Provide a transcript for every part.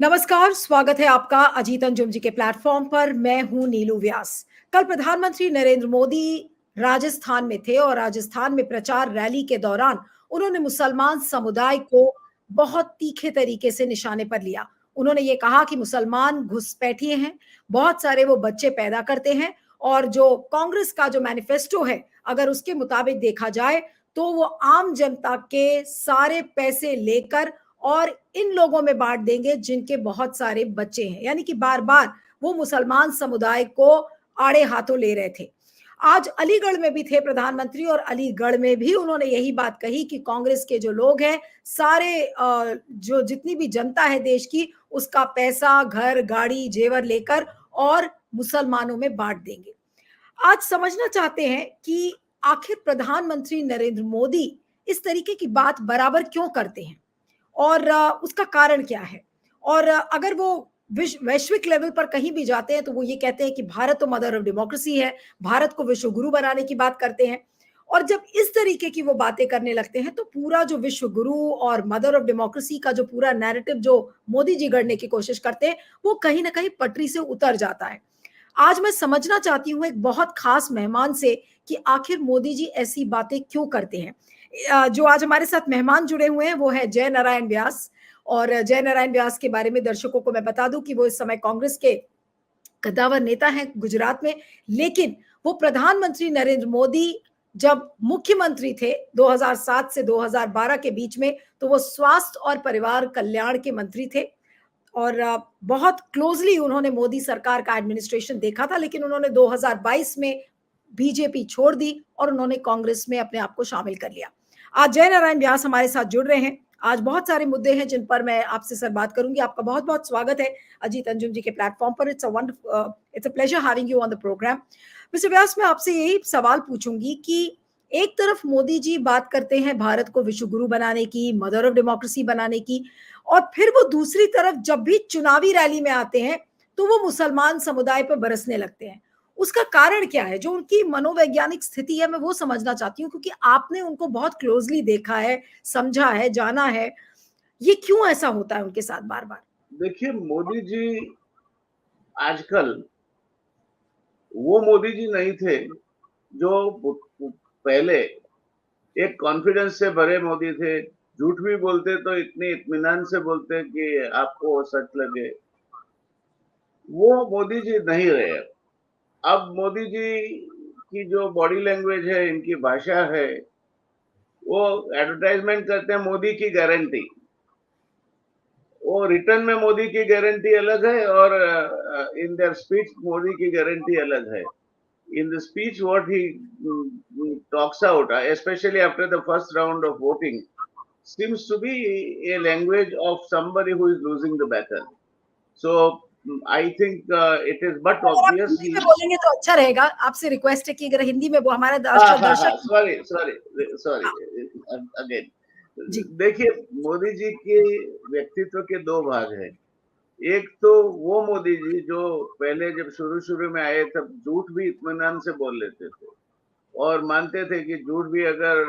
नमस्कार, स्वागत है आपका अजीत अंजुम जी के प्लेटफॉर्म पर। मैं हूं नीलू व्यास। कल प्रधानमंत्री नरेंद्र मोदी राजस्थान में थे और राजस्थान में प्रचार रैली के दौरान उन्होंने मुसलमान समुदाय को बहुत तीखे तरीके से निशाने पर लिया। उन्होंने ये कहा कि मुसलमान घुसपैठिए हैं, बहुत सारे वो बच्चे पैदा करते हैं और जो कांग्रेस का जो मैनिफेस्टो है, अगर उसके मुताबिक देखा जाए तो वो आम जनता के सारे पैसे लेकर और इन लोगों में बांट देंगे जिनके बहुत सारे बच्चे हैं। यानी कि बार बार वो मुसलमान समुदाय को आड़े हाथों ले रहे थे। आज अलीगढ़ में भी थे प्रधानमंत्री और अलीगढ़ में भी उन्होंने यही बात कही कि कांग्रेस के जो लोग हैं सारे जो जितनी भी जनता है देश की, उसका पैसा, घर, गाड़ी, जेवर लेकर और मुसलमानों में बांट देंगे। आज समझना चाहते हैं कि आखिर प्रधानमंत्री नरेंद्र मोदी इस तरीके की बात बराबर क्यों करते हैं और उसका कारण क्या है। और अगर वो वैश्विक लेवल पर कहीं भी जाते हैं तो वो ये कहते हैं कि भारत तो मदर ऑफ डेमोक्रेसी है, भारत को विश्व गुरु बनाने की बात करते हैं। और जब इस तरीके की वो बातें करने लगते हैं तो पूरा जो विश्व गुरु और मदर ऑफ डेमोक्रेसी का जो पूरा नैरेटिव जो मोदी जी गढ़ने की कोशिश करते हैं वो कहीं ना कहीं पटरी से उतर जाता है। आज मैं समझना चाहती हूँ एक बहुत खास मेहमान से कि आखिर मोदी जी ऐसी बातें क्यों करते हैं। जो आज हमारे साथ मेहमान जुड़े हुए हैं वो है जय नारायण व्यास। और जय नारायण व्यास के बारे में दर्शकों को मैं बता दूं कि वो इस समय कांग्रेस के कद्दावर नेता हैं गुजरात में, लेकिन वो प्रधानमंत्री नरेंद्र मोदी जब मुख्यमंत्री थे 2007 से 2012 के बीच में, तो वो स्वास्थ्य और परिवार कल्याण के मंत्री थे और बहुत क्लोजली उन्होंने मोदी सरकार का एडमिनिस्ट्रेशन देखा था। लेकिन उन्होंने 2022 में बीजेपी छोड़ दी और उन्होंने कांग्रेस में अपने आप को शामिल कर लिया। आज जय नारायण व्यास हमारे साथ जुड़ रहे हैं। आज बहुत सारे मुद्दे हैं जिन पर मैं आपसे सर बात करूंगी। आपका बहुत बहुत स्वागत है अजीत अंजुम जी के प्लेटफॉर्म पर। It's a pleasure having you on the programme. Mister Vyas, मैं आपसे यही सवाल पूछूंगी कि एक तरफ मोदी जी बात करते हैं भारत को विश्व गुरु बनाने की, मदर ऑफ डेमोक्रेसी बनाने की, और फिर वो दूसरी तरफ जब भी चुनावी रैली में आते हैं तो वो मुसलमान समुदाय पर बरसने लगते हैं। उसका कारण क्या है? जो उनकी मनोवैज्ञानिक स्थिति है मैं वो समझना चाहती हूँ, क्योंकि आपने उनको बहुत क्लोजली देखा है, समझा है, जाना है। ये क्यों ऐसा होता है उनके साथ बार बार? देखिए, मोदी जी आजकल वो मोदी जी नहीं थे जो पहले एक कॉन्फिडेंस से भरे मोदी थे। झूठ भी बोलते तो इतने इत्मीनान से बोलते कि आपको सच लगे। वो मोदी जी नहीं रहे। अब मोदी जी की जो बॉडी लैंग्वेज है, इनकी भाषा है, वो एडवर्टाइजमेंट करते हैं मोदी की गारंटी। वो रिटर्न में मोदी की गारंटी अलग है और इन देयर स्पीच मोदी की गारंटी अलग है। In the speech, what he talks out, especially after the first round of voting, seems to be a language of somebody who is losing the battle. So I think it is but अगर आप obvious. Hindi में बोलेंगे तो अच्छा रहेगा। आपसे request है कि अगर हिंदी में वो हमारे दर्शक सॉरी अगेन। जी देखिए, मोदी जी के व्यक्तित्व के दो भाग हैं। एक तो वो मोदी जी जो पहले जब शुरू में आए तब झूठ भी इत्मीनान से बोल लेते थे और मानते थे कि झूठ भी अगर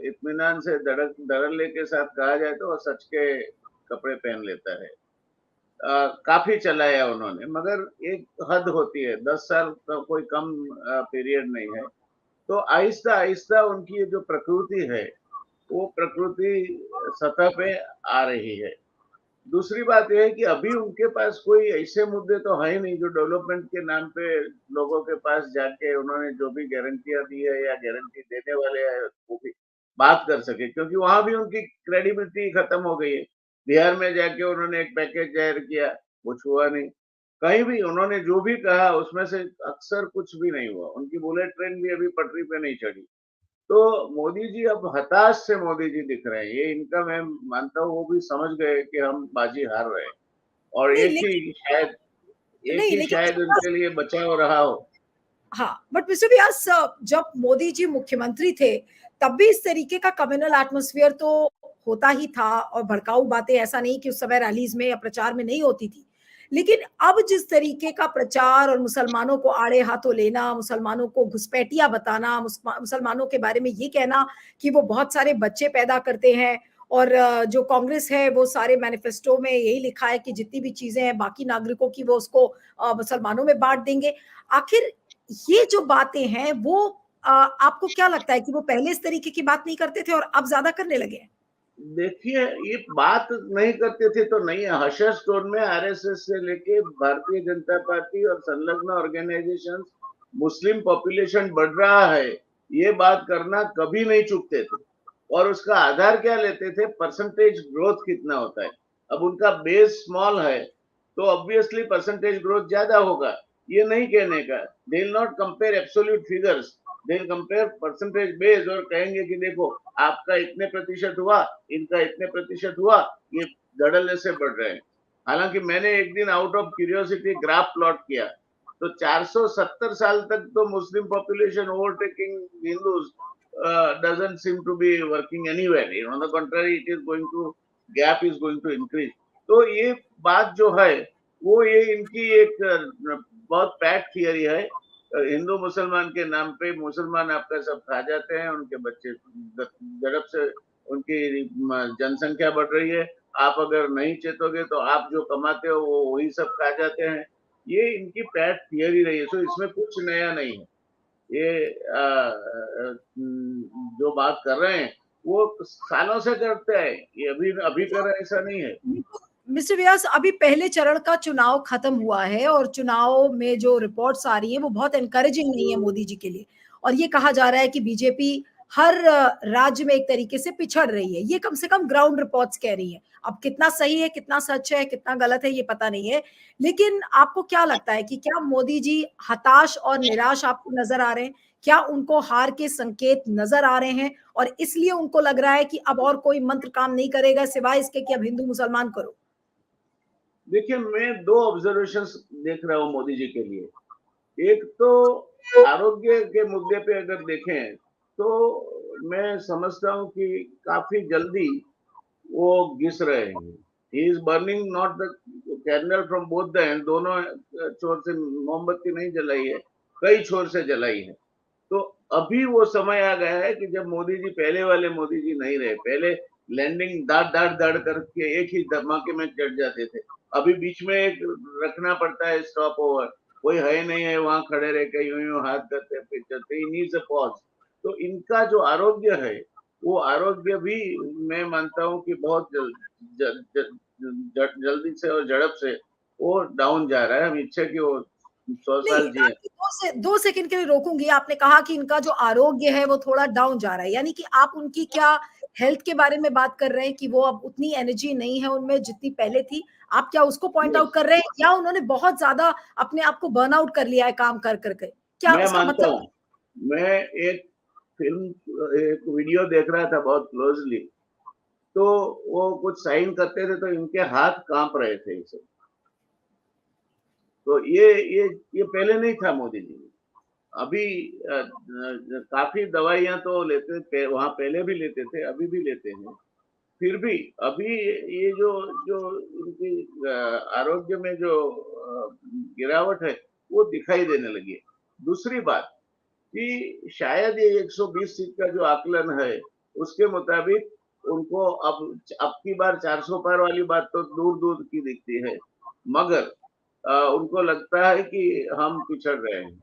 इत्मीनान से धड़ल्ले के साथ कहा जाए तो वो सच के कपड़े पहन लेता है। काफी चलाया उन्होंने, मगर एक हद होती है। 10 साल का कोई कम पीरियड नहीं है। तो आहिस्ता आहिस्ता उनकी जो प्रकृति है वो प्रकृति सतह पे आ रही है। दूसरी बात यह है कि अभी उनके पास कोई ऐसे मुद्दे तो है नहीं जो डेवलपमेंट के नाम पे लोगों के पास जाके उन्होंने जो भी गारंटियां दी है या गारंटी देने वाले हैं वो भी बात कर सके, क्योंकि वहां भी उनकी क्रेडिबिलिटी खत्म हो गई है। बिहार में जाके उन्होंने एक पैकेज जाहिर किया, कुछ हुआ नहीं। कहीं भी उन्होंने जो भी कहा उसमें से अक्सर कुछ भी नहीं हुआ। उनकी बुलेट ट्रेन भी अभी पटरी पे नहीं चढ़ी। तो मोदी जी अब हताश से मोदी जी दिख रहे हैं। ये इनका मैं मानता हूँ वो भी समझ गए कि हम बाजी हार रहे हैं और नहीं एक ही शायद लेकिन उनके लिए बचाव रहा हो। हाँ, बट मिस्टर व्यास, जब मोदी जी मुख्यमंत्री थे तब भी इस तरीके का कम्युनल एटमॉस्फेयर तो होता ही था और भड़काऊ बातें ऐसा नहीं कि उस समय रैलीज में या प्रचार में नहीं होती थी। लेकिन अब जिस तरीके का प्रचार और मुसलमानों को आड़े हाथों लेना, मुसलमानों को घुसपैठिया बताना, मुसलमानों के बारे में ये कहना कि वो बहुत सारे बच्चे पैदा करते हैं और जो कांग्रेस है वो सारे मैनिफेस्टो में यही लिखा है कि जितनी भी चीजें हैं बाकी नागरिकों की वो उसको मुसलमानों में बांट देंगे। आखिर ये जो बातें हैं वो आपको क्या लगता है कि वो पहले इस तरीके की बात नहीं करते थे और अब ज्यादा करने लगे हैं? देखिए, ये बात नहीं करते थे तो नहीं है। हशर टोन में आरएसएस से लेके भारतीय जनता पार्टी और संलग्न ऑर्गेनाइजेशंस, मुस्लिम पॉपुलेशन बढ़ रहा है, ये बात करना कभी नहीं चूकते थे। और उसका आधार क्या लेते थे? परसेंटेज ग्रोथ कितना होता है। अब उनका बेस स्मॉल है तो ऑब्वियसली परसेंटेज ग्रोथ ज्यादा होगा। ये नहीं कहने का, they will not compare absolute figures, they will compare percentage base और कहेंगे कि देखो आपका इतने प्रतिशत हुआ, इनका इतने प्रतिशत हुआ, ये धड़ल्ले से बढ़ रहे हैं। हालांकि मैंने एक दिन out of curiosity graph plot किया तो 470 साल तक तो Muslim population overtaking Hindus doesn't seem to be working anywhere. On the contrary, it is going to gap is going to increase. तो ये बात जो है वो ये इनकी एक बहुत पैट थियरी है। हिंदू मुसलमान के नाम पे मुसलमान आपका सब खा जाते हैं, उनके बच्चे झड़प से उनकी जनसंख्या बढ़ रही है। आप अगर नहीं चेतोगे तो आप जो कमाते हो वो वही सब खा जाते हैं। ये इनकी पैट थियरी रही है। सो इसमें कुछ नया नहीं है। ये जो बात कर रहे हैं वो सालों से करते हैं, ये अभी अभी कर रहे हैं ऐसा नहीं है। मिस्टर व्यास, अभी पहले चरण का चुनाव खत्म हुआ है और चुनाव में जो रिपोर्ट्स आ रही हैं वो बहुत एनकरेजिंग नहीं है मोदी जी के लिए, और ये कहा जा रहा है कि बीजेपी हर राज्य में एक तरीके से पिछड़ रही है। ये कम से कम ग्राउंड रिपोर्ट्स कह रही हैं। अब कितना सही है, कितना सच है, कितना गलत है, ये पता नहीं है। लेकिन आपको क्या लगता है कि क्या मोदी जी हताश और निराश आपको नजर आ रहे हैं? क्या उनको हार के संकेत नजर आ रहे हैं और इसलिए उनको लग रहा है कि अब और कोई मंत्र काम नहीं करेगा सिवाय इसके कि अब हिंदू मुसलमान करो? देखिए, मैं दो ऑब्जर्वेशंस देख रहा हूँ मोदी जी के लिए। एक तो आरोग्य के मुद्दे पे अगर देखें तो मैं समझता हूँ कि काफी जल्दी वो घिस रहे हैं। He is burning not the candle from both the end, दोनों छोर से मोमबत्ती नहीं जलाई है, कई छोर से जलाई है। तो अभी वो समय आ गया है कि जब मोदी जी पहले वाले मोदी जी नहीं रहे। पहले लैंडिंग दाड़ दाड़ दाड़ करके एक ही धमाके में चढ़ जाते थे। अभी बीच में एक रखना पड़ता है स्टॉप ओवर, कोई है नहीं है वहां खड़े रह के यूं यूं हाथ करते फिर चलते, ही नीड्स अ पॉज। तो इनका जो आरोग्य है वो आरोग्य भी मैं मानता हूँ कि बहुत जल्दी से और झड़प से वो डाउन जा रहा है। हम इच्छा कि वो 100 नहीं, साल जिए। दो सेकंड के लिए रोकूंगी। आपने कहा कि इनका जो आरोग्य है वो थोड़ा डाउन जा रहा है, यानी कि आप उनकी क्या हेल्थ के बारे में बात कर रहे हैं कि वो अब उतनी एनर्जी नहीं है उनमें जितनी पहले थी? आप क्या उसको पॉइंट yes, आउट कर रहे हैं या उन्होंने बहुत ज्यादा अपने आप को बर्न आउट कर लिया है काम कर करके? क्या मैं उसका मानता मतलब? हूँ। मैं एक फिल्म एक वीडियो देख रहा था बहुत क्लोजली, तो वो कुछ साइन करते थे तो इनके हाथ कांप रहे थे इसे। तो ये पहले नहीं था मोदी जी में। अभी काफी दवाइयां तो लेते थे वहां, पहले भी लेते थे, अभी भी लेते हैं। फिर भी अभी ये जो जो इनकी आरोग्य में जो गिरावट है वो दिखाई देने लगी है। दूसरी बात कि शायद ये 120 सीट का जो आकलन है उसके मुताबिक उनको अब की बार 400 पार वाली बात तो दूर दूर की दिखती है, मगर उनको लगता है कि हम पिछड़ रहे हैं।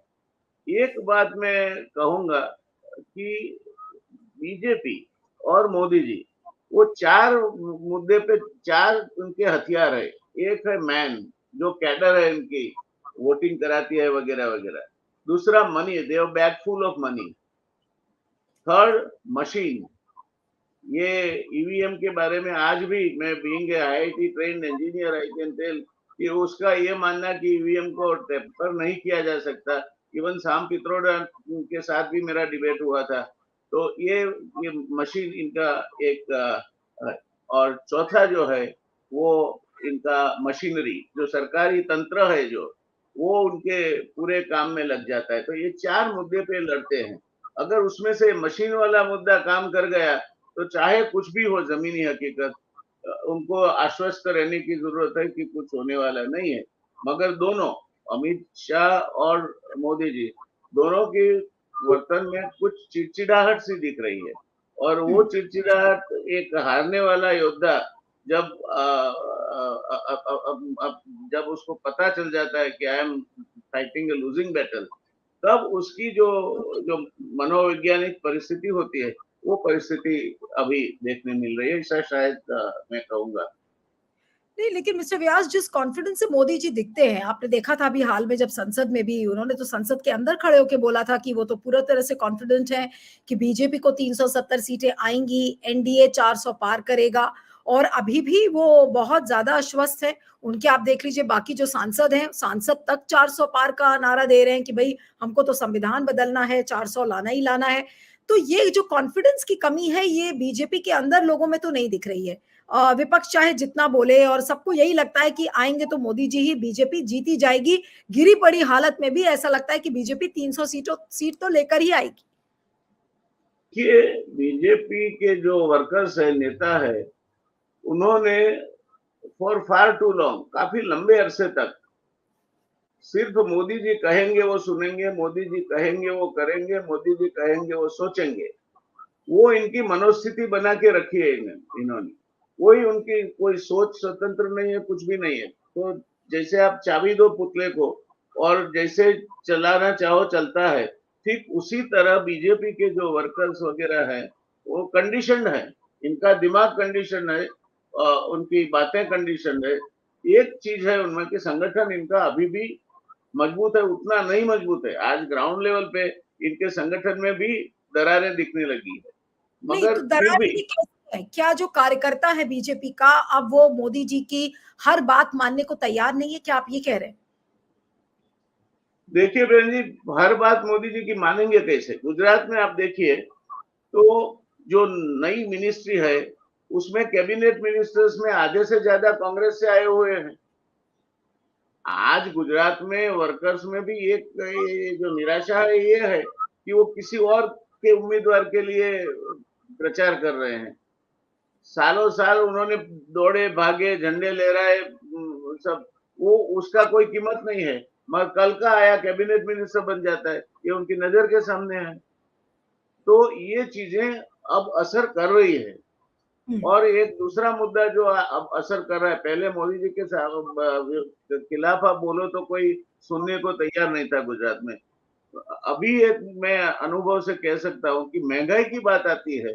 एक बात मैं कहूंगा कि बीजेपी और मोदी जी वो चार मुद्दे पे चार उनके हथियार है। एक है मैन, जो कैडर है इनकी, वोटिंग कराती है वगैरह वगैरह। दूसरा money, they have bag full of money. Third machine. ये ईवीएम के बारे में आज भी मैं being a IIT trained engineer I can tell कि उसका ये मानना कि ईवीएम को टेम्पर नहीं किया जा सकता। इवन शाम पित्रोड़ा के साथ भी मेरा डिबेट हुआ था। तो ये मशीन इनका एक और चौथा जो है वो इनका मशीनरी, जो सरकारी तंत्र है जो वो उनके पूरे काम में लग जाता है। तो ये चार मुद्दे पे लड़ते हैं। अगर उसमें से मशीन वाला मुद्दा काम कर गया तो चाहे कुछ भी हो जमीनी हकीकत, उनको आश्वस्त रहने की जरूरत है कि कुछ होने वाला नहीं है। मगर दोनों, अमित शाह और मोदी जी, दोनों की वर्तन में कुछ चिड़चिड़ाहट सी दिख रही है। और वो चिड़चिड़ाहट एक हारने वाला योद्धा जब जब उसको पता चल जाता है कि I am fighting a losing battle, तब उसकी जो जो मनोवैज्ञानिक परिस्थिति होती है, वो परिस्थिति अभी देखने मिल रही है, ऐसा शायद मैं कहूँगा। नहीं, लेकिन मिस्टर व्यास, जिस कॉन्फिडेंस से मोदी जी दिखते हैं, आपने देखा था अभी हाल में जब संसद में भी उन्होंने तो संसद के अंदर खड़े होकर बोला था कि वो तो पूरा तरह से कॉन्फिडेंट हैं कि बीजेपी को 370 सीटें आएंगी, एनडीए 400 पार करेगा। और अभी भी वो बहुत ज्यादा आश्वस्त है। उनके आप देख लीजिए बाकी जो सांसद हैं, सांसद तक 400 पार का नारा दे रहे हैं कि भाई हमको तो संविधान बदलना है, 400 लाना ही लाना है। तो ये जो कॉन्फिडेंस की कमी है, ये बीजेपी के अंदर लोगों में तो नहीं दिख रही है। विपक्ष चाहे जितना बोले और सबको यही लगता है कि आएंगे तो मोदी जी ही, बीजेपी जीती जाएगी। गिरी पड़ी हालत में भी ऐसा लगता है कि बीजेपी 300 सीट तो लेकर ही आएगी। कि बीजेपी के जो वर्कर्स है, नेता है, उन्होंने फॉर फार टू लॉन्ग, काफी लंबे अरसे तक सिर्फ मोदी जी कहेंगे वो सुनेंगे, मोदी जी कहेंगे वो करेंगे, मोदी जी कहेंगे वो सोचेंगे, वो इनकी मनोस्थिति बना के रखी है इन्होंने। कोई उनकी कोई सोच स्वतंत्र नहीं है, कुछ भी नहीं है। तो जैसे आप चाबी दो पुतले को और जैसे चलाना चाहो चलता है, ठीक उसी तरह बीजेपी के जो वर्कर्स वगैरह हैं वो कंडीशनड है, इनका दिमाग कंडीशन है, उनकी बातें कंडीशन है। एक चीज है उनमें कि संगठन इनका अभी भी मजबूत है, उतना नहीं मजबूत है। आज ग्राउंड लेवल पे इनके संगठन में भी दरारें दिखने लगी है, नहीं मगर तो फिर दरार भी भी कैसी है? क्या जो कार्यकर्ता है बीजेपी का, अब वो मोदी जी की हर बात मानने को तैयार नहीं है? क्या आप ये कह रहे हैं? देखिए बहन जी, हर बात मोदी जी की मानेंगे कैसे? गुजरात में आप देखिए तो जो नई मिनिस्ट्री है उसमें कैबिनेट मिनिस्टर्स में आधे से ज्यादा कांग्रेस से आए हुए हैं। आज गुजरात में वर्कर्स में भी एक जो निराशा है ये है कि वो किसी और के उम्मीदवार के लिए प्रचार कर रहे हैं। सालों साल उन्होंने दौड़े भागे, झंडे लहराए, सब, वो उसका कोई कीमत नहीं है। मगर कल का आया कैबिनेट मिनिस्टर बन जाता है, ये उनकी नजर के सामने है। तो ये चीजें अब असर कर रही है। और एक दूसरा मुद्दा जो अब असर कर रहा है, पहले मोदी जी के खिलाफ आप बोलो तो कोई सुनने को तैयार नहीं था गुजरात में। अभी एक मैं अनुभव से कह सकता हूँ कि महंगाई की बात आती है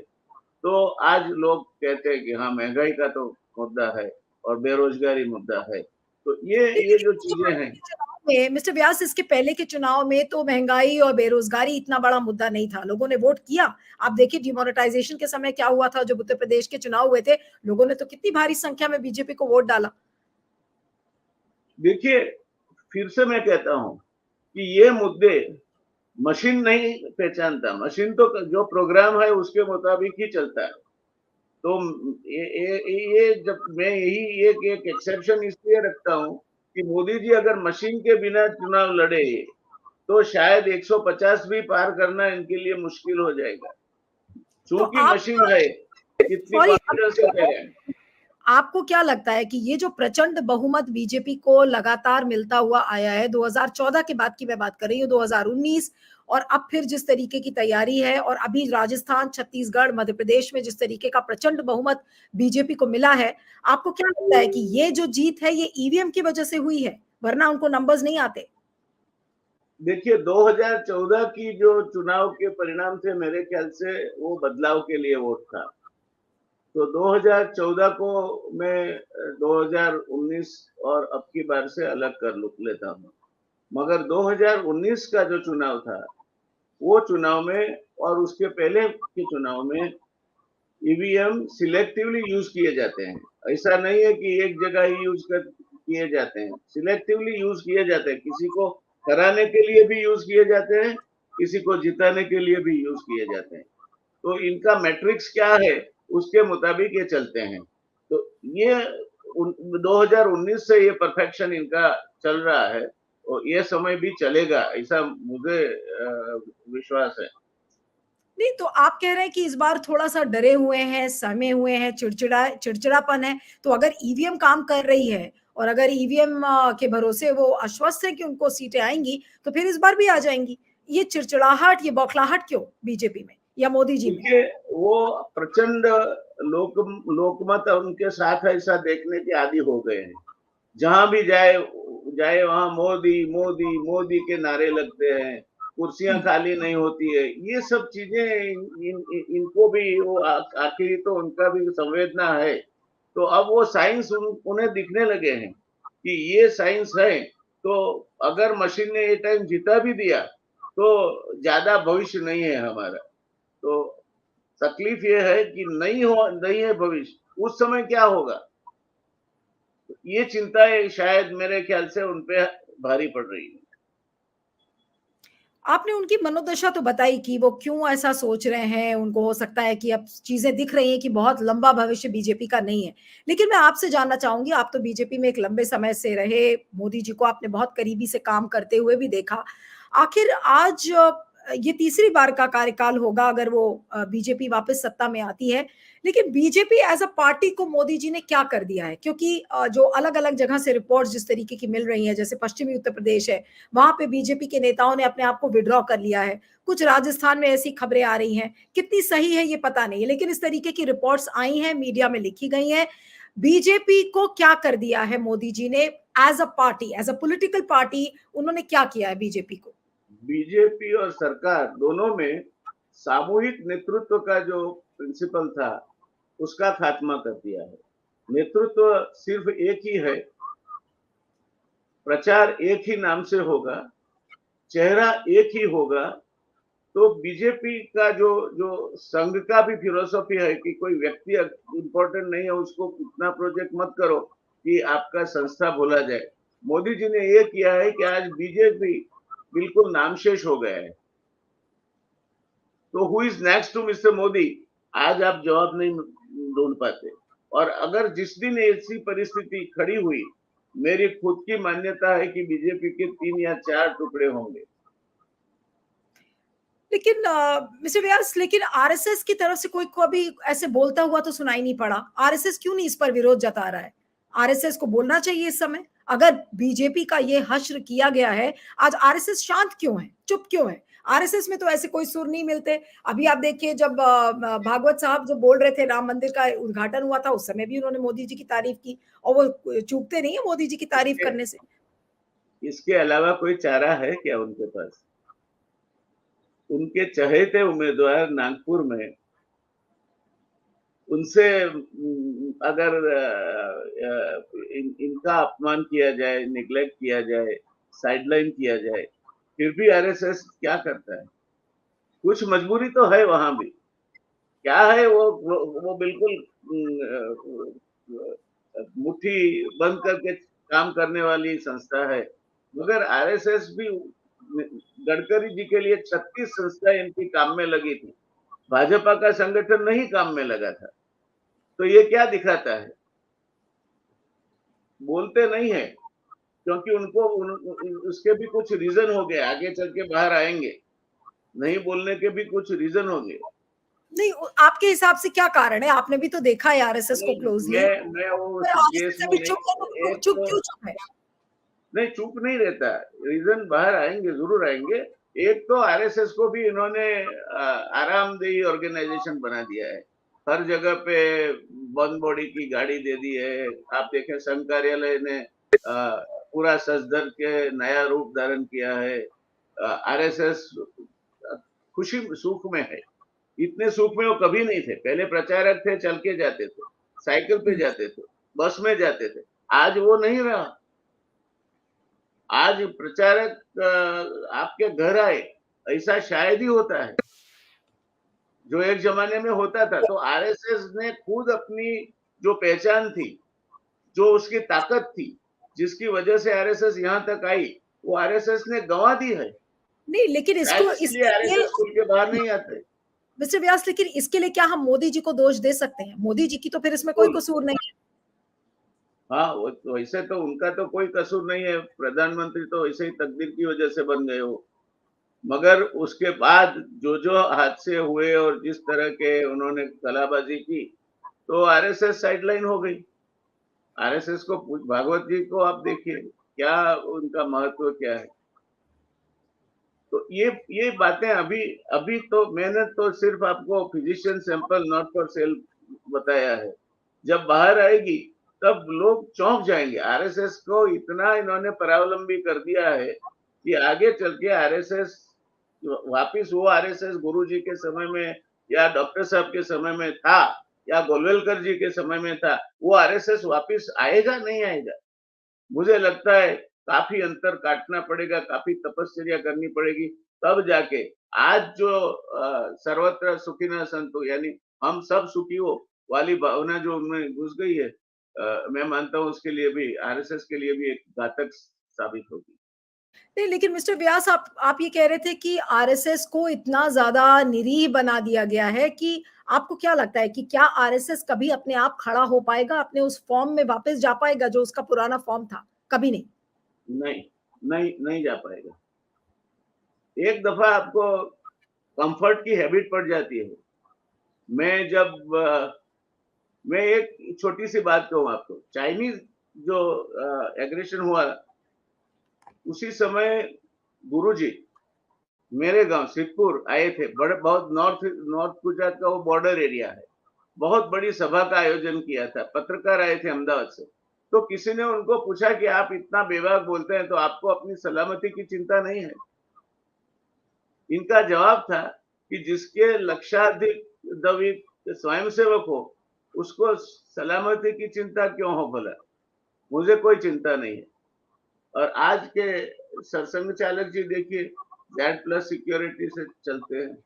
तो आज लोग कहते हैं कि हाँ, महंगाई का तो मुद्दा है और बेरोजगारी मुद्दा है। तो ये जो चीजें हैं, में मिस्टर व्यास, इसके पहले के चुनाव में तो महंगाई और बेरोजगारी इतना बड़ा मुद्दा नहीं था, लोगों ने वोट किया। आप देखिए डिमोनेटाइजेशन के समय क्या हुआ था, जब उत्तर प्रदेश के चुनाव हुए थे, लोगों ने तो कितनी भारी संख्या में बीजेपी को वोट डाला। देखिए फिर से मैं कहता हूँ कि ये मुद्दे मशीन नहीं पहचानता। मशीन तो जो प्रोग्राम है उसके मुताबिक ही चलता है। तो ये जब मैं यही एक एक्सेप्शन इसलिए रखता हूँ कि मोदी जी अगर मशीन के बिना चुनाव लड़े तो शायद 150 भी पार करना इनके लिए मुश्किल हो जाएगा। तो चूंकि आप, मशीन है, कितनी सॉरी, कॉन्फिडेंस से कह रहे हैं। आपको क्या लगता है कि ये जो प्रचंड बहुमत बीजेपी को लगातार मिलता हुआ आया है, 2014 के बाद की मैं बात कर रही हूँ, 2019, और अब फिर जिस तरीके की तैयारी है, और अभी राजस्थान, छत्तीसगढ़, मध्य प्रदेश में जिस तरीके का प्रचंड बहुमत बीजेपी को मिला है, आपको क्या लगता है कि ये जो जीत है ये ईवीएम की वजह से हुई है, वरना उनको नंबर्स नहीं आते? देखिए 2014 की जो चुनाव के परिणाम थे, मेरे ख्याल से वो बदलाव के लिए वोट था। तो 2014 को मैं 2019 और अब की बार से अलग कर लेता हूँ। मगर 2019 का जो चुनाव था, वो चुनाव में और उसके पहले के चुनाव में ईवीएम सिलेक्टिवली यूज किए जाते हैं। ऐसा नहीं है कि एक जगह ही यूज कर किए जाते हैं, सिलेक्टिवली यूज किए जाते हैं। किसी को हराने के लिए भी यूज किए जाते हैं, किसी को जिताने के लिए भी यूज किए जाते हैं। तो इनका मैट्रिक्स क्या है उसके मुताबिक ये चलते हैं। तो ये 2019 से ये परफेक्शन इनका चल रहा है और ये समय भी चलेगा, ऐसा मुझे विश्वास है। नहीं, तो आप कह रहे हैं कि इस बार थोड़ा-सा डरे हुए हैं, सहमे हुए हैं, चिड़चिड़ापन है। तो अगर ईवीएम काम कर रही है और अगर ईवीएम के भरोसे वो आश्वस्त है कि उनको सीटें आएँगी, तो फिर इस बार भी आ जाएँगी। ये चिड़चिड़ाहट, ये बौखलाहट क्यों बीजेपी में? या मोदी जी में? देखिए, वो प्रचंड लोकमत उनके साथ ऐसा देखने के आदी हो गए हैं। जहां भी जाए जाए वहां मोदी मोदी मोदी के नारे लगते हैं, कुर्सियां हम्म। खाली नहीं होती है। ये सब चीजें इनको भी वो आखिरी तो उनका भी संवेदना है। तो अब वो साइंस उन्हें दिखने लगे हैं कि ये साइंस है। तो अगर मशीन ने ये टाइम जीता भी दिया तो ज्यादा भविष्य नहीं है हमारा। तो तकलीफ ये है कि नहीं है भविष्य, उस समय क्या होगा। ये चिंताएं शायद मेरे ख्याल से उनपे भारी पड़ रही है। आपने उनकी मनोदशा तो बताई कि वो क्यों ऐसा सोच रहे हैं, उनको हो सकता है कि अब चीज़ें दिख रही हैं कि बहुत लंबा भविष्य बीजेपी का नहीं है। लेकिन मैं आपसे जानना चाहूँगी, आप तो बीजेपी में एक लंबे समय से रहे, मोदी जी को आपने बहुत करीबी से काम करते हुए भी देखा। आखिर आज ये तीसरी बार का कार्यकाल होगा अगर वो बीजेपी वापस सत्ता में आती है। लेकिन बीजेपी एज़ अ पार्टी को मोदी जी ने क्या कर दिया है? क्योंकि जो अलग-अलग जगह से रिपोर्ट्स जिस तरीके की मिल रही हैं, जैसे पश्चिमी उत्तर प्रदेश है, वहां पे बीजेपी के नेताओं ने अपने आप को विड्रॉ कर लिया है। कुछ राजस्थान में ऐसी खबरें आ रही हैं, कितनी सही है ये पता नहीं है, लेकिन इस तरीके की रिपोर्ट्स आई हैं, मीडिया में लिखी गई हैं। बीजेपी को क्या कर दिया है मोदी जी ने as a party, as a political party, उन्होंने क्या किया है बीजेपी को? बीजेपी और सरकार दोनों में सामूहिक नेतृत्व का जो प्रिंसिपल था, उसका खात्मा कर दिया है। नेतृत्व सिर्फ एक ही है, प्रचार एक ही नाम से होगा, चेहरा एक ही होगा। तो बीजेपी का जो जो संघ का भी फिलोसॉफी है कि कोई व्यक्ति इंपॉर्टेंट नहीं है, उसको इतना प्रोजेक्ट मत करो कि आपका संस्था भूला जाए। मोदी जी ने ये किया है कि आज बीजेपी बिल्कुल नामशेष हो गया है। तो who is next to Mister Modi, आज आप जवाब नहीं ढूंढ पाते। और अगर जिस दिन ऐसी परिस्थिति खड़ी हुई, मेरी खुद की मान्यता है कि बीजेपी के 3 या 4 टुकड़े होंगे। लेकिन मिस्टर व्यास, लेकिन आरएसएस की तरफ से कोई कभी ऐसे बोलता हुआ तो सुनाई नहीं पड़ा। आरएसएस क्यों नहीं इस पर विरोध जता रहा है? आरएसएस को बोलना चाहिए इस समय। अगर बीजेपी का ये हश्र किया गया है, आज आरएसएस शांत क्यों है, चुप क्यों है? आरएसएस में तो ऐसे कोई सुर नहीं मिलते। अभी आप देखिए, जब भागवत साहब जो बोल रहे थे, राम मंदिर का उद्घाटन हुआ था, उस समय भी उन्होंने मोदी जी की तारीफ की, और वो चूकते नहीं है मोदी जी की तारीफ इसके करने से। इसके अलावा कोई चारा है क्या उनके पास? उनके चहेते उम्मीदवार नागपुर में, उनसे अगर इनका अपमान किया जाए, निग्लेक्ट किया जाए, साइडलाइन किया जाए, फिर भी आरएसएस क्या करता है? कुछ मजबूरी तो है वहां भी। क्या है वो बिल्कुल मुट्ठी बंद करके काम करने वाली संस्था है। मगर आरएसएस भी गडकरी जी के लिए 36 संस्थाएं इनकी काम में लगी थी। भाजपा का संगठन नहीं काम में लगा था। तो ये क्या दिखाता है? बोलते नहीं है क्योंकि उसके भी कुछ रीजन हो गए, आगे चल के बाहर आएंगे। नहीं बोलने के भी कुछ रीजन होंगे। नहीं, आपके हिसाब से क्या कारण है? आपने भी तो देखा है आरएसएस को नहीं, क्लोजली। मैं वो पर उस केस आरएसएस में अभी नहीं। चुप है, तो एक चुप तो क्यों चुप है? नहीं, चुप नहीं रहता। रीजन बाहर आएंगे, जरूर आएंगे। एक तो आरएसएस को भी इन्होंने आरामदेही ऑर्गेनाइजेशन बना दिया है। हर जगह पे बंद बॉडी की गाड़ी दे दी है। आप देखें, संघ कार्यालय ने पूरा सज धर के नया रूप धारण किया है। आरएसएस खुशी सुख में है। इतने सुख में वो कभी नहीं थे। पहले प्रचारक थे, चल के जाते थे, साइकिल पे जाते थे, बस में जाते थे। आज वो नहीं रहा। आज प्रचारक आपके घर आए, ऐसा शायद ही होता है, जो एक जमाने में होता था। तो आरएसएस ने खुद अपनी जो पहचान थी, जो उसकी ताकत थी, जिसकी वजह से आरएसएस यहां तक आई, वो आरएसएस ने गंवा दी है। नहीं, लेकिन शायद इसको इसलिए इसके लिए आरएसएस खुल के बाहर नहीं आते। मिस्टर व्यास, लेकिन इसके लिए क्या हम मोदी जी को दोष दे सकते हैं? मोदी जी की तो फिर इसमें कोई बिल्कुल। कसूर नहीं है। हाँ, वो तो वैसे तो उनका तो कोई कसूर नहीं है। प्रधानमंत्री तो वैसे ही तकदीर की वजह से बन गए हो। मगर उसके बाद जो जो हादसे हुए और जिस तरह के उन्होंने कलाबाजी की, तो आरएसएस साइडलाइन हो गई। आरएसएस को भागवत जी को आप देखिए, क्या उनका महत्व क्या है। तो ये बातें अभी अभी तो मैंने तो सिर्फ आपको physician sample not for sale बताया है। जब बाहर आएगी तब लोग चौंक जाएंगे। आरएसएस को इतना इन्होंने परावलंबी कर दिया है कि आगे चल के आरएसएस वापिस वो आरएसएस गुरुजी के समय में या डॉक्टर साहब के समय में था या गोलवलकर जी के समय में था, वो आरएसएस वापिस आएगा नहीं आएगा। मुझे लगता है काफी अंतर काटना पड़ेगा, काफी तपस्या करनी पड़ेगी, तब जाके आज जो सर्वत्र सुखी न संतु यानी हम सब सुखी हो वाली भावना जो उनमें घुस गई है, मैं मानता हूँ उसके लिए भी आरएसएस के लिए भी एक घातक साबित होगी। नहीं, लेकिन मिस्टर व्यास, आप ये कह रहे थे कि आरएसएस को इतना ज़्यादा निरीह बना दिया गया है कि आपको क्या लगता है कि क्या आरएसएस कभी अपने आप खड़ा हो पाएगा, अपने उस फॉर्म में वापस जा पाएगा जो उसका पुराना फॉर्म था? कभी नहीं। नहीं, नहीं जा पाएगा। एक दफा आपको कंफर्ट की हैबिट पड़ जाती है। मैं जब मैं एक छोटी सी बात कहूँ आपको, चाइनीज जो एग्रेशन हुआ उसी समय गुरुजी मेरे गांव सिद्धपुर आए थे। बड़े बहुत नॉर्थ नॉर्थ गुजरात का वो बॉर्डर एरिया है। बहुत बड़ी सभा का आयोजन किया था, पत्रकार आए थे अहमदाबाद से। तो किसी ने उनको पूछा कि आप इतना बेबाक बोलते हैं तो आपको अपनी सलामती की चिंता नहीं है? इनका जवाब था कि जिसके लक्षाधिक दवित स्वयंसेवक हो उसको सलामती की चिंता क्यों हो भला? मुझे कोई चिंता नहीं है। और आज के सरसंघ चालक जी देखिए जेड प्लस सिक्योरिटी से चलते हैं।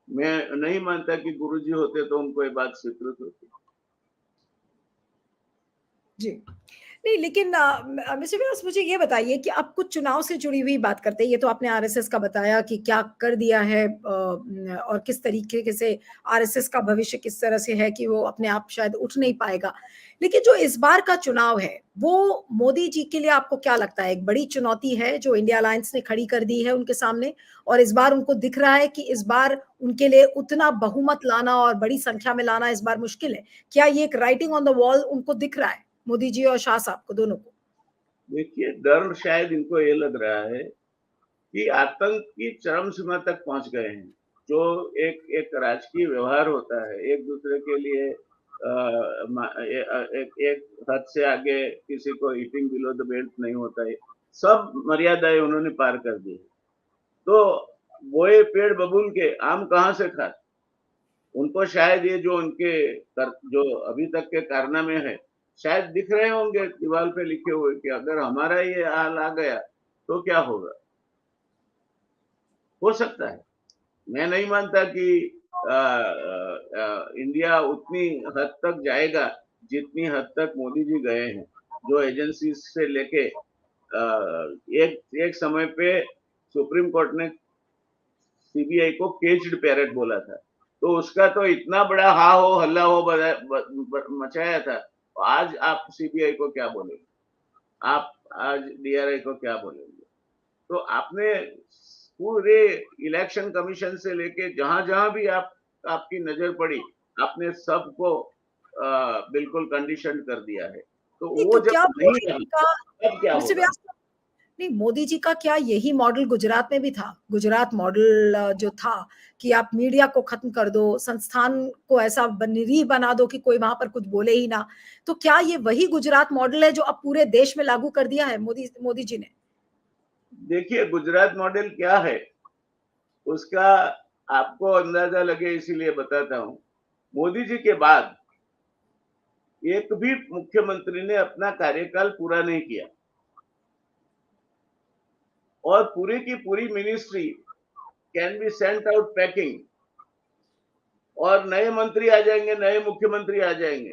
मैं नहीं मानता कि गुरुजी होते तो उनको ये बात स्वीकृत होती। जी। नहीं, लेकिन मिस्टर व्यास, मुझे ये बताइए कि अब कुछ चुनाव से जुड़ी हुई बात करते हैं। ये तो आपने आरएसएस का बताया कि क्या कर दिया है, और किस तरीके से आरएसएस का भविष्य किस तरह से है कि वो अपने आप शायद उठ नहीं पाएगा। लेकिन जो इस बार का चुनाव है, वो मोदी जी के लिए आपको क्या लगता है? एक बड़ी चुनौती है जो इंडिया अलायंस ने खड़ी कर दी है उनके सामने, और इस बार उनको दिख रहा है कि इस बार उनके लिए उतना बहुमत लाना और बड़ी संख्या में लाना इस बार मुश्किल है। क्या ये एक राइटिंग ऑन द वॉल उनको दिख रहा है? मोदी जी और शाह साहब को, दोनों को? देखिए डर शायद इनको ये लग रहा है कि आतंक की चरम सीमा तक पहुंच गए हैं। जो एक एक राजकीय व्यवहार होता है, एक दूसरे के लिए एक हद से आगे किसी को ईटिंग बिलो द बेल्ट नहीं होता है। सब मर्यादाएं उन्होंने पार कर दी। तो बोए पेड़ बबूल के आम कहाँ से खाए? उनको शायद ये जो उनके जो अभी तक के कारनामे हैं शायद दिख रहे होंगे दीवार पे लिखे हुए कि अगर हमारा ये हाल आ गया तो क्या होगा। हो सकता है। मैं नहीं मानता कि इंडिया उतनी हद तक जाएगा जितनी हद तक मोदी जी गए हैं। जो एजेंसी से लेके एक एक समय पे सुप्रीम कोर्ट ने सीबीआई को केज्ड पैरेट बोला था। तो उसका तो इतना बड़ा हा हो हल्ला हो मचाया था। आज आप सीबीआई को क्या बोलेंगे? आप आज डीआरआई को क्या बोलेंगे? तो आपने पूरे इलेक्शन कमीशन से लेके जहां जहां भी आपकी नजर पड़ी, आपने सबको बिल्कुल कंडीशन कर दिया है। तो नहीं, वो तो जब क्या नहीं मोदी रहा जी का, तब क्या मिस्टर होगा? व्यास, नहीं, मोदी जी का क्या यही मॉडल गुजरात में भी था? गुजरात मॉडल जो था कि आप मीडिया को खत्म कर दो, संस्थान को ऐसा निरीह बना दो कि कोई वहां पर कुछ बोले ही ना। तो क्या ये वही गुजरात मॉडल है जो अब पूरे देश में लागू कर दिया है मोदी जी ने? देखिए गुजरात मॉडल क्या है उसका आपको अंदाजा लगे इसीलिए बताता हूँ। मोदी जी के बाद एक भी मुख्यमंत्री ने अपना कार्यकाल पूरा नहीं किया और पूरी की पूरी ministry can be sent out packing और नए मंत्री आ जाएंगे, नए मुख्यमंत्री आ जाएंगे।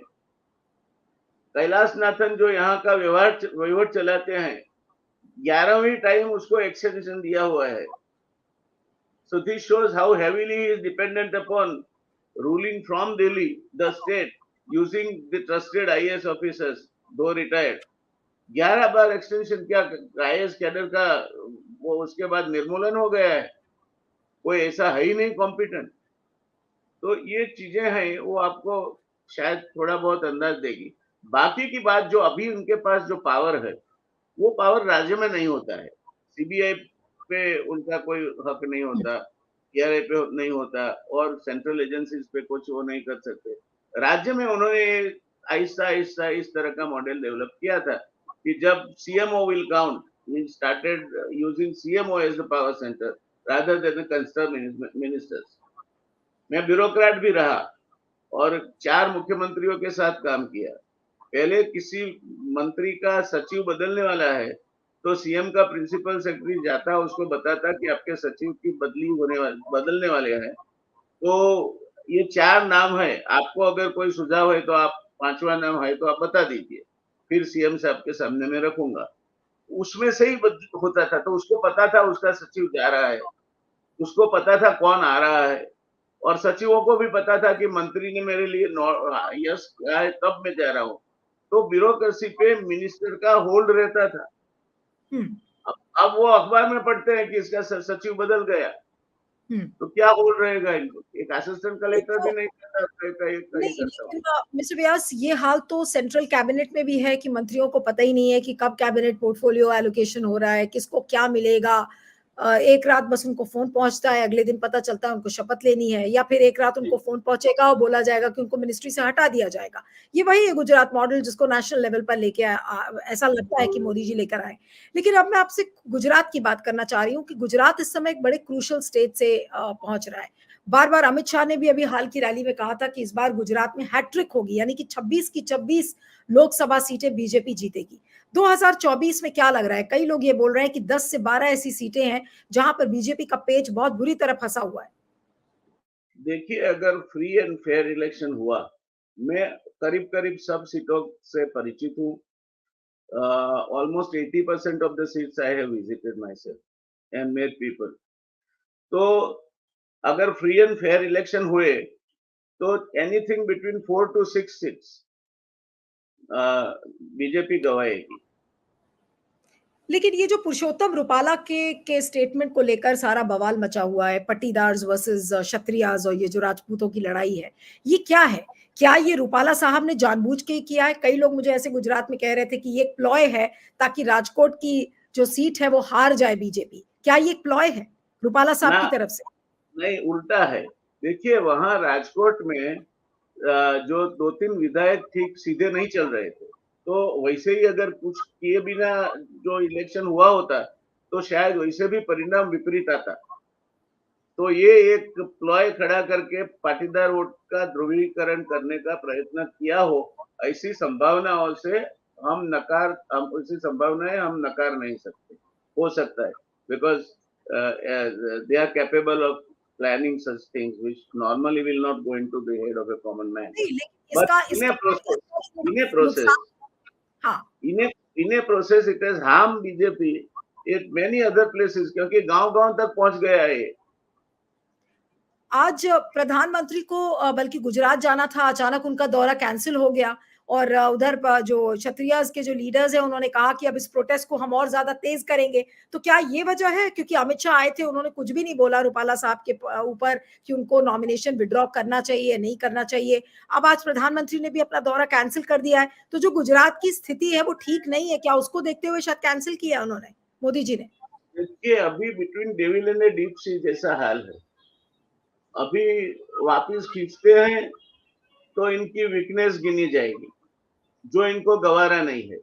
कैलाश नाथन जो यहाँ का वहीवट चलाते हैं, 11वीं टाइम उसको एक्सटेंशन दिया हुआ है। So this shows how heavily he is dependent upon ruling from Delhi, the state, using the trusted IAS officers, though retired. 11 bar extension क्या आईएएस कैडर का वो उसके बाद निर्मूलन हो गया है। कोई ऐसा है ही नहीं कॉम्पिटेंट। तो ये चीजें हैं वो आपको शायद थोड़ा बहुत अंदाज देगी। बाकी की बात जो अभी उनके पास जो पावर है वो पावर राज्य में नहीं होता है। सीबीआई पे उनका कोई हक नहीं होता, पीआरए पे नहीं होता और सेंट्रल एजेंसीज पे कुछ वो नहीं कर सकते। राज्य में उन्होंने आहिस्ता-आहिस्ता इस तरह का मॉडल डेवलप किया था कि जब CMO will count, we started using CMO as the power centre rather than the concern ministers. मैं ब्यूरोक्रेट भी रहा और 4 मुख्यमंत्रियों के साथ काम किया। पहले किसी मंत्री का सचिव बदलने वाला है, तो सीएम का प्रिंसिपल सेक्रेटरी जाता, उसको बताता कि आपके सचिव की बदलने वाले हैं। तो ये 4 नाम है, आपको अगर कोई सुझाव है तो आप 5वां नाम है तो आप बता दीजिए। फिर सीएम साहब के सामने मैं रखूँगा। उसमें से ही होता था, तो उसको पता था उसका सचिव जा रहा है, उसको पता था कौन आ रहा है और सचिवों को भी पता था कि मंत्री ने मेरे लिए यस कहा है तब मैं जा रहा हूँ। तो ब्यूरोक्रेसी पे मिनिस्टर का होल्ड रहता था। हम्म, अब वो अखबार में पढ़ते हैं कि इसका सचिव बदल गया, हम्म। तो क्या होल्ड रहेगा इनको? एक असिस्टेंट ये कलेक्टर तो भी नहीं करता, कहीं नहीं, करता लेकिन होगा। मिस्टर व्यास, ये हाल तो सेंट्रल कैबिनेट में भी है कि मंत्रियों को पता ही नहीं है कि कब कैबिनेट पोर्टफोलियो एलोकेशन हो रहा है, किसको क्या मिलेगा। एक रात बस उनको फोन पहुंचता है, अगले दिन पता चलता है उनको शपथ लेनी है, या फिर एक रात जी, उनको फोन पहुंचेगा और बोला जाएगा कि उनको मिनिस्ट्री से हटा दिया जाएगा। ये वही है गुजरात मॉडल, जिसको नेशनल लेवल पर लेके ऐसा लगता है कि मोदी जी लेकर आए। लेकिन अब मैं आपसे गुजरात की बात करना चाह रही हूँ कि गुजरात इस समय एक बड़े क्रूशल स्टेज से पहुंच रहा है। बार बार अमित शाह ने भी अभी हाल की रैली में कहा था कि इस बार गुजरात में हैट्रिक होगी, यानी कि 26 की 26 लोकसभा सीटें बीजेपी जीतेगी। 2024 में क्या लग रहा है? कई लोग ये बोल रहे हैं कि 10 से 12 ऐसी सीटें हैं जहां पर बीजेपी का पेच बहुत बुरी तरह फंसा हुआ है। देखिए अगर फ्री एंड फेयर इलेक्शन हुआ, मैं करीब-करीब सब सीटों से परिचित हूँ। Almost 80% of the seats I have visited myself and met people. तो अगर फ्री एंड फेयर इलेक्शन हुए, तो anything between 4 to 6 seats BJP गवाएगी। लेकिन ये जो पुरुषोत्तम रूपाला के स्टेटमेंट को लेकर सारा बवाल मचा हुआ है, पट्टीदार्स वर्सेस क्षत्रियाज, और ये जो राजपूतों की लड़ाई है, ये क्या है? क्या ये रूपाला साहब ने जानबूझ के किया है? कई लोग मुझे ऐसे गुजरात में कह रहे थे कि ये प्लॉय है ताकि राजकोट की जो सीट है वो हार जाए बीजेपी। क्या ये प्लॉय है रूपाला साहब ना, की तरफ से? नहीं उल्टा है। देखिए वहां राजकोट में जो 2-3 विधायक ठीक सीधे नहीं चल रहे थे, तो वैसे ही अगर कुछ किए बिना जो इलेक्शन हुआ होता, तो शायद वैसे भी परिणाम विपरीत आता। तो ये एक प्लॉय खड़ा करके पाटीदार वोट का ध्रुवीकरण करने का प्रयत्न किया हो, ऐसी संभावनाओं से हम ऐसी संभावनाएं हम नकार नहीं सकते। हो सकता है because they are capable of planning such things which normally will not go into the head of a common man. नहीं, लेकिन बट इसका इन ए इसका प्रोसेस इन ए नुकसान। प्रोसेस हाँ। In a in a process it has harm BJP in many other places, क्योंकि गांव-गांव तक पहुंच गया है ये। आज प्रधानमंत्री को बल्कि गुजरात जाना था, अचानक उनका दौरा कैंसिल हो गया, और उधर जो क्षत्रियाज के जो लीडर्स हैं उन्होंने कहा कि अब इस प्रोटेस्ट को हम और ज्यादा तेज करेंगे। तो क्या ये वजह है? क्योंकि अमित शाह आए थे, उन्होंने कुछ भी नहीं बोला रूपाला साहब के ऊपर कि उनको नॉमिनेशन विड्रॉ करना चाहिए, नहीं करना चाहिए। अब आज प्रधानमंत्री ने भी अपना दौरा कैंसिल कर दिया है, तो जो गुजरात की स्थिति है वो ठीक नहीं है क्या? उसको देखते हुए शायद कैंसिल किया उन्होंने, मोदी जी ने। देखिए अभी between devil and deep sea जैसा हाल है। अभी वापिस खींचते हैं तो इनकी वीकनेस गिनी जाएगी, जो इनको गवारा नहीं है।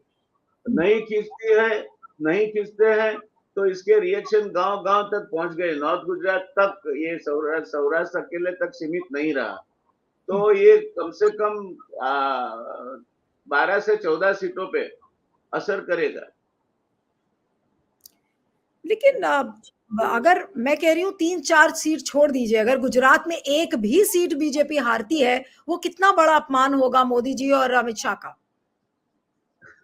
नहीं खींचती है, नहीं खींचते हैं तो इसके रिएक्शन गांव-गांव तक पहुंच गए, नॉर्थ गुजरात तक, ये सौराष्ट्र अकेले तक सीमित नहीं रहा। तो ये कम से कम 12 से 14 सीटों पे असर करेगा। लेकिन अगर मैं कह रही हूँ 3-4 सीट छोड़ दीजिए, अगर गुजरात में एक भी सीट बीजेपी हारती है, वो कितना बड़ा अपमान होगा मोदी जी और अमित शाह का।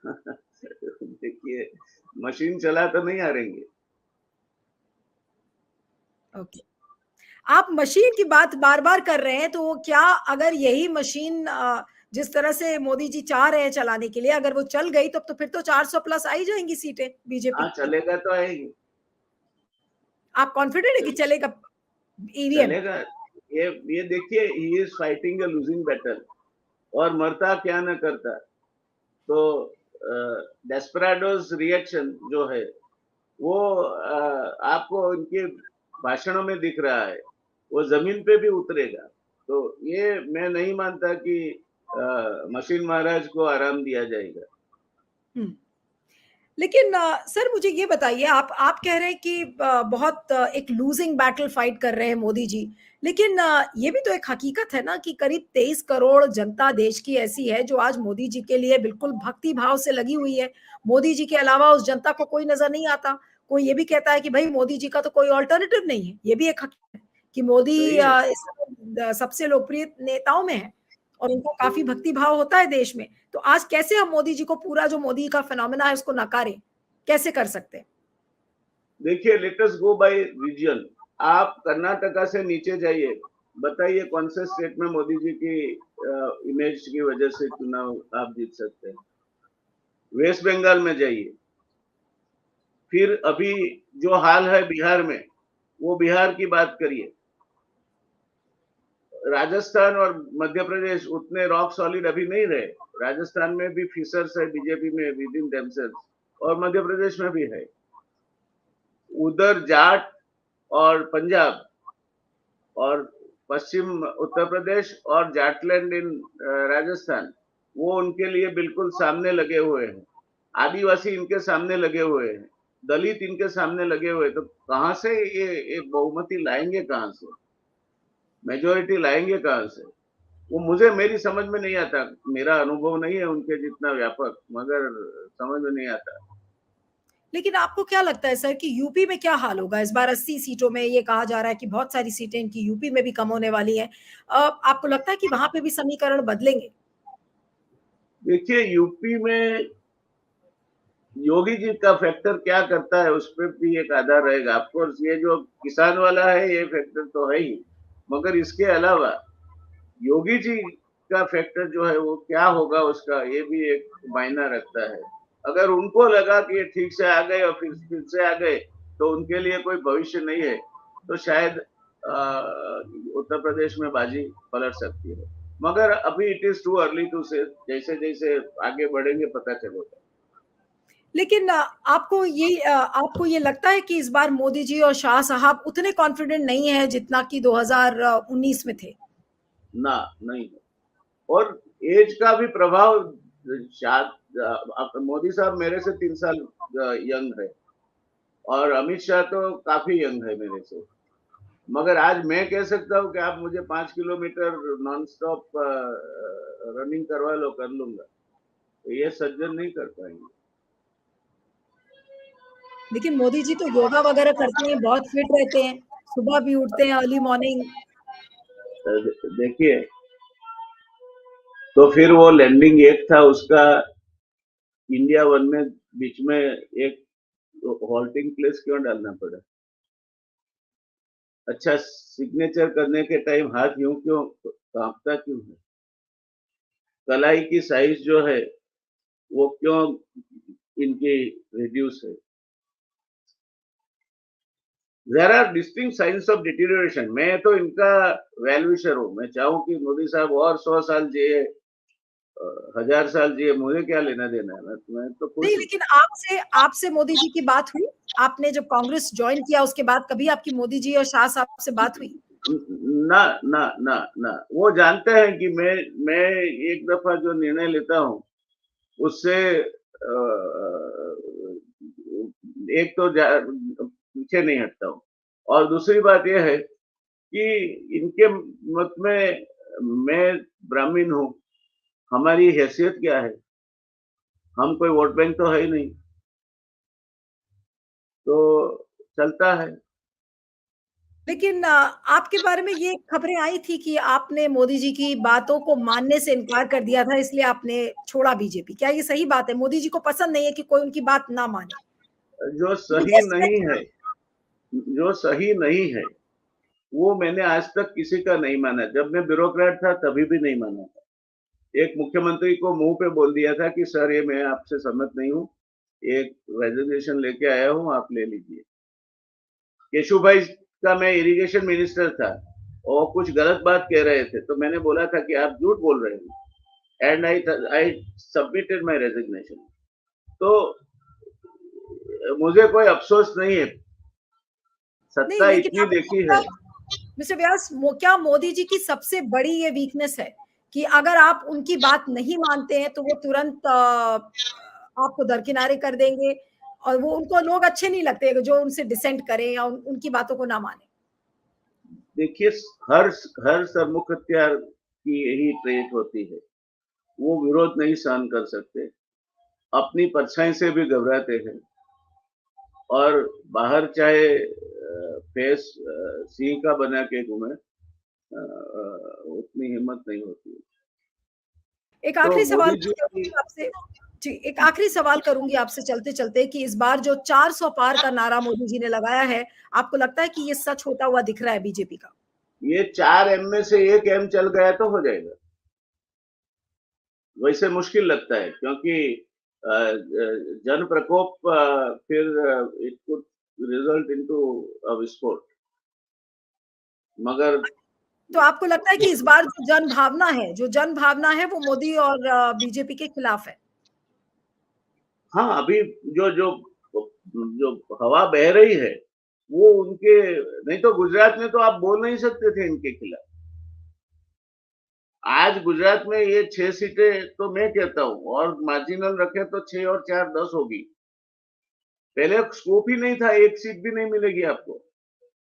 देखिए मशीन चला तो नहीं हारेंगे। ओके। आप मशीन की बात बार बार कर रहे हैं, तो क्या अगर यही मशीन जिस तरह से मोदी जी चाह रहे हैं चलाने के लिए, अगर वो चल गई तो फिर तो 400 प्लस आई जाएंगी सीटें बीजेपी हाँ की। चलेगा तो आएगी। आप कॉन्फिडेंट है कि चलेगा ईवीएम? चलेगा। ये देखिए he is fighting a losing battle और मरता क्या न करता। तो डेस्पराडोज रिएक्शन जो है वो आपको उनके भाषणों में दिख रहा है, वो जमीन पे भी उतरेगा। तो ये मैं नहीं मानता कि मशीन महाराज को आराम दिया जाएगा। हुँ। लेकिन सर मुझे ये बताइए आप कह रहे हैं कि बहुत एक लूजिंग बैटल फाइट कर रहे हैं मोदी जी। लेकिन ये भी तो एक हकीकत है ना कि करीब 23 करोड़ जनता देश की ऐसी है जो आज मोदी जी के लिए बिल्कुल भक्ति भाव से लगी हुई है। मोदी जी के अलावा उस जनता को कोई नज़र नहीं आता। कोई ये भी कहता है कि भई मोदी जी का तो कोई अल्टरनेटिव नहीं है। ये भी एक हकीकत है कि मोदी सही है। इस समय सबसे लोकप्रिय नेताओं में है और उनका काफ़ी भक्ति भाव होता है देश में। तो आज कैसे हम मोदी जी को पूरा जो मोदी का फिनोमेना है उसको नकारें? कैसे कर सकते हैं? देखिए, let us go by reason. आप कर्नाटका से नीचे जाइए, बताइए कौन से स्टेट में मोदी जी की इमेज की वजह से चुनाव आप जीत सकते हैं। वेस्ट बंगाल में जाइए, फिर अभी जो हाल है बिहार में, वो बिहार की बात करिए। राजस्थान और मध्य प्रदेश उतने रॉक सॉलिड अभी नहीं रहे। राजस्थान में भी फिसर्स है बीजेपी में विद इन देमसेल्व्स, और मध्य प्रदेश में भी है। उधर जाट और पंजाब और पश्चिम उत्तर प्रदेश और जाटलैंड इन राजस्थान, वो उनके लिए बिल्कुल सामने लगे हुए हैं। आदिवासी इनके सामने लगे हुए हैं, दलित इनके सामने लगे हुए हैं। तो कहाँ से ये बहुमती लाएंगे, कहाँ से मेजोरिटी लाएंगे, कहाँ से? वो मुझे मेरी समझ में नहीं आता। मेरा अनुभव नहीं है उनके जितना व्यापक, मगर समझ में नहीं आता। लेकिन आपको क्या लगता है सर कि यूपी में क्या हाल होगा? इस बार 80 सीटों में ये कहा जा रहा है कि बहुत सारी सीटें इनकी यूपी में भी कम होने वाली हैं। आपको लगता है कि वहाँ पे भी समीकरण बदलेंगे? देखिए, यूपी में योगी जी का फैक्टर क्या करता है, उस पर भी एक आधार रहेगा। ऑफकोर्स ये जो किसान वाला है, ये फैक्टर तो है ही, मगर इसके अलावा योगी जी का फैक्टर जो है वो क्या होगा उसका, ये भी एक मायना रखता है। अगर उनको लगा कि ये ठीक से आ गए और फिर से आ गए, तो उनके लिए कोई भविष्य नहीं है, तो शायद उत्तर प्रदेश में बाजी पलट सकती है। मगर अभी it is too early to say. जैसे जैसे आगे बढ़ेंगे पता चलेगा। लेकिन आपको ये लगता है कि इस बार मोदी जी और शाह साहब उतने कॉन्फिडेंट नहीं है जितना कि 2019 में थे? ना, नहीं है। और एज का भी प्रभाव। शायद मोदी साहब मेरे से 3 साल यंग है, और अमित शाह तो काफी यंग है मेरे से। मगर आज मैं कह सकता हूँ कि आप मुझे 5 किलोमीटर नॉन स्टॉप रनिंग करवा लो, कर लूंगा। तो ये सज्जन नहीं कर पाएंगे। लेकिन मोदी जी तो योगा वगैरह करते हैं, बहुत फिट रहते हैं, सुबह भी उठते हैं अर्ली मॉर्निंग। देखिए, तो फिर वो लैंडिंग एक था उसका इंडिया वन में, बीच में एक हॉल्टिंग प्लेस क्यों डालना पड़ा? अच्छा, सिग्नेचर करने के टाइम हाथ यूं क्यों कांपता क्यों है? कलाई की साइज जो है वो क्यों इनकी रिड्यूस है? There are distinct signs of deterioration. मैं तो इनका वेल विशर हूँ। मैं चाहूँ कि मोदी साहब और 100 साल जिए, 1000 साल जिए, मुझे क्या लेना देना है। मैं तो नहीं, खुश हूँ। लेकिन आपसे आपसे मोदी जी की बात हुई? आपने जब कांग्रेस जॉइन किया उसके बाद कभी आपकी मोदी जी और शाह साहब से बात हुई? ना, ना, ना, ना, वो जानते हैं कि मैं एक दफा जो निर्णय लेता हूँ उससे एक तो पीछे नहीं हटता हूँ। और दूसरी बात यह है कि इनके मत में मैं ब्राह्मण हूँ, हमारी हैसियत क्या है? हम कोई वोट बैंक तो है ही नहीं। तो चलता है। लेकिन आपके बारे में ये खबरें आई थी कि आपने मोदी जी की बातों को मानने से इनकार कर दिया था, इसलिए आपने छोड़ा बीजेपी। क्या ये सही बात है? मोदी जी को पसंद नहीं है कि कोई उनकी बात ना माने। जो ये सही कैसे नहीं है, जो सही नहीं है, वो मैंने आज तक किसी का नहीं माना। जब मैं ब्यूरोक्रेट था तभी भी नहीं माना था। एक मुख्यमंत्री को मुंह पे बोल दिया था कि सर ये मैं आपसे सहमत नहीं हूँ, एक रेजोल्यूशन लेके आया हूँ, आप ले लीजिए। केशु भाई का मैं इरिगेशन मिनिस्टर था, और कुछ गलत बात कह रहे थे, तो मैंने बोला था कि आप झूठ बोल रहे हैं, and I submitted my resignation. तो मुझे कोई अफसोस नहीं है, नहीं, सत्ता लेकिन इतनी आपको देखी लगता है। है मिस्टर व्यास, क्या मोदी जी की सबसे बड़ी ये वीकनेस है कि अगर आप उनकी बात नहीं मानते हैं तो वो तुरंत आपको दरकिनारे कर देंगे, और वो उनको लोग अच्छे नहीं लगते जो उनसे डिसेंट करें या उनकी बातों को ना माने? देखिए, हर हर सरमुख हत्यार की यही ट्रेट होती है, वो विरोध नहीं सहन कर सकते, अपनी परछाई से भी घबराते हैं, और बाहर चाहे फेस सिंह का बना के घूमे, उतनी हिम्मत नहीं होती। एक तो आखिरी सवाल मोदी जी की करूंगी आपसे। जी, एक आखिरी सवाल करूंगी आपसे चलते-चलते कि इस बार जो 400 पार का नारा मोदी जी ने लगाया है, आपको लगता है कि ये सच होता हुआ दिख रहा है बीजेपी का? ये 4 एम में से 1 एम चल गया तो हो जाएगा। वैसे मुश्किल लगता है, क्योंकि जन प्रकोप फिर it could result into a विस्फोट। मगर तो आपको लगता है कि इस बार जो जन भावना है वो मोदी और बीजेपी के खिलाफ है? हाँ, अभी जो जो जो हवा बह रही है, वो उनके, नहीं तो गुजरात में तो आप बोल नहीं सकते थे इनके खिलाफ। आज गुजरात में ये 6 सीटें तो मैं कहता हूँ, और मार्जिनल रखे तो 6 और 4 10 होगी। पहले स्कोप ही नहीं था, 1 सीट भी नहीं मिलेगी आपको।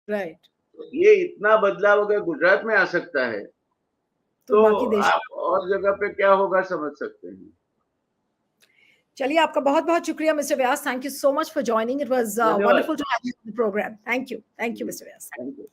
राइट। ये इतना बदलाव अगर गुजरात में आ सकता है, तो तो बाकी देश। आप और जगह पे क्या होगा समझ सकते हैं। चलिए, आपका बहुत-बहुत शुक्रिया mister Vyas. Thank you so much for joining. It was धन्यवाद। Wonderful to have you on the programme. Thank you. Thank you mister Vyas. Thank you.